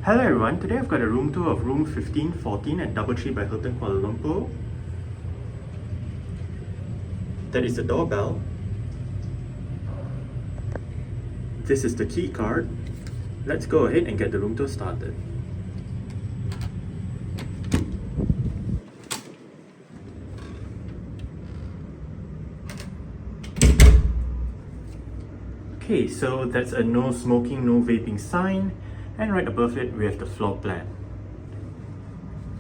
Hello everyone, today I've got a room tour of room 1514 at DoubleTree by Hilton Kuala Lumpur. That is the doorbell. This is the key card. Let's go ahead and get the room tour started. Okay, so that's a no smoking, no vaping sign, and right above it we have the floor plan.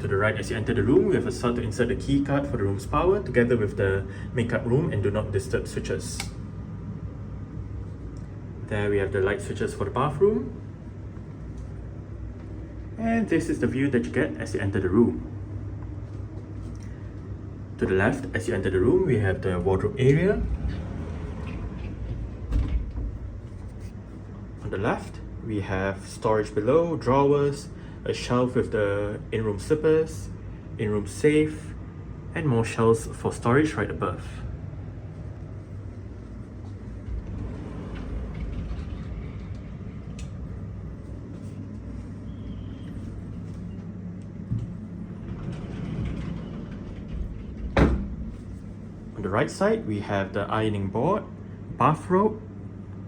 To the right as you enter the room, we have a slot to insert the key card for the room's power together with the makeup room and do not disturb switches. There we have the light switches for the bathroom. And this is the view that you get as you enter the room. To the left as you enter the room, we have the wardrobe area. On the left, we have storage below, drawers, a shelf with the in-room slippers, in-room safe, and more shelves for storage right above. On the right side, we have the ironing board, bathrobe,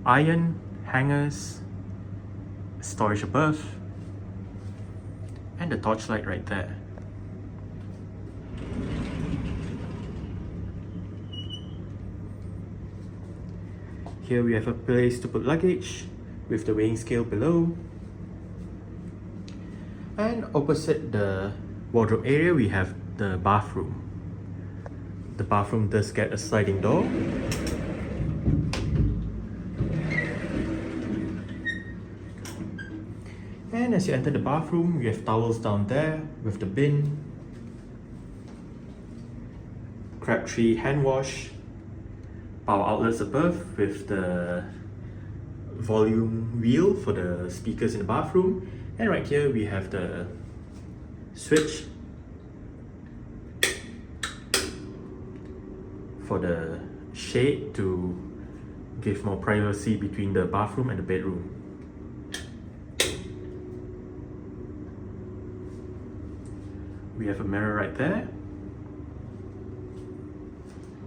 iron, hangers, storage above, and the torchlight right there. Here we have a place to put luggage with the weighing scale below. And opposite the wardrobe area, we have the bathroom. The bathroom does get a sliding door. And as you enter the bathroom, you have towels down there with the bin, Crabtree hand wash, power outlets above with the volume wheel for the speakers in the bathroom, and right here we have the switch for the shade to give more privacy between the bathroom and the bedroom. We have a mirror right there,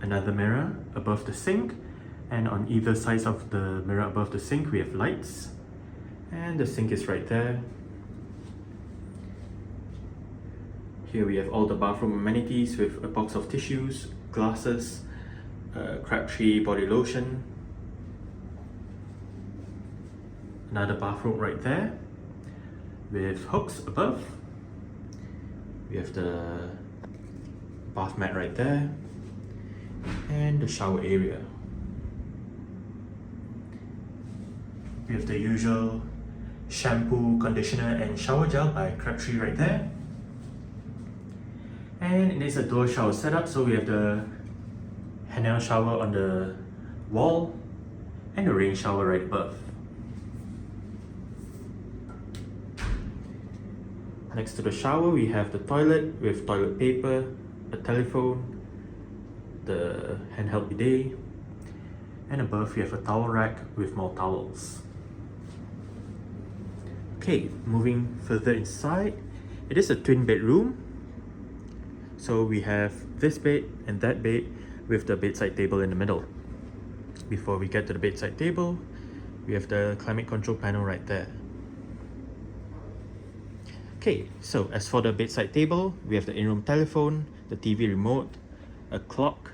another mirror above the sink, and on either side of the mirror above the sink we have lights, and the sink is right there. Here we have all the bathroom amenities with a box of tissues, glasses, Crabtree body lotion, another bathroom right there with hooks above. We have the bath mat right there, and the shower area. We have the usual shampoo, conditioner, and shower gel by Crabtree right there. And it is a dual shower setup, so we have the Hanel shower on the wall and the rain shower right above. Next to the shower, we have the toilet with toilet paper, a telephone, the handheld bidet, and above we have a towel rack with more towels. Okay, moving further inside, it is a twin bedroom. So we have this bed and that bed with the bedside table in the middle. Before we get to the bedside table, we have the climate control panel right there. Okay, so as for the bedside table, we have the in-room telephone, the TV remote, a clock.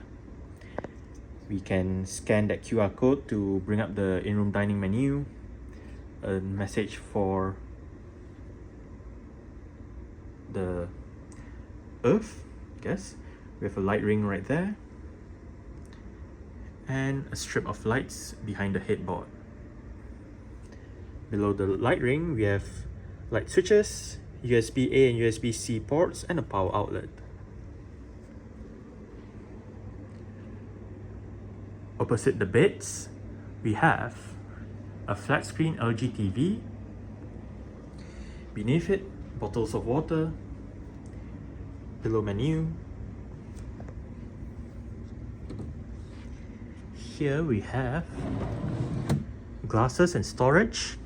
We can scan that QR code to bring up the in-room dining menu, a message for the earth, I guess. We have a light ring right there, and a strip of lights behind the headboard. Below the light ring, we have light switches, USB-A and USB-C ports, and a power outlet. Opposite the beds, we have a flat screen LG TV. Beneath it, bottles of water, pillow menu. Here we have glasses and storage.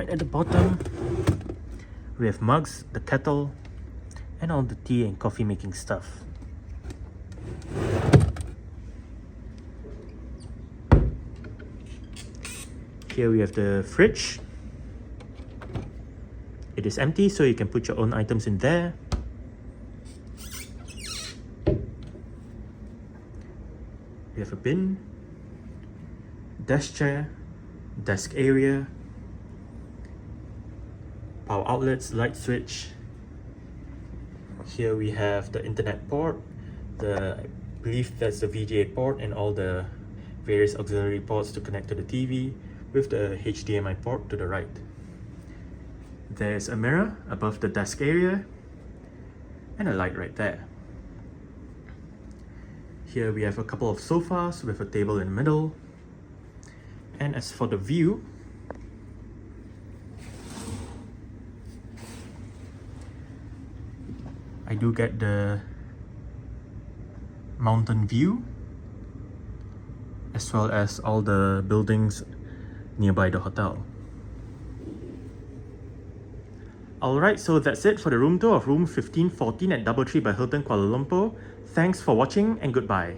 right at the bottom, we have mugs, the kettle, and all the tea and coffee making stuff. Here we have the fridge. It is empty, so you can put your own items in there. We have a bin, desk chair, desk area, power outlets, light switch. Here we have the internet port, I believe that's the VGA port, and all the various auxiliary ports to connect to the TV, with the HDMI port to the right. There's a mirror above the desk area and a light right there. Here we have a couple of sofas with a table in the middle. And as for the view, I do get the mountain view as well as all the buildings nearby the hotel. Alright, so that's it for the room tour of room 1514 at DoubleTree by Hilton Kuala Lumpur. Thanks for watching and goodbye.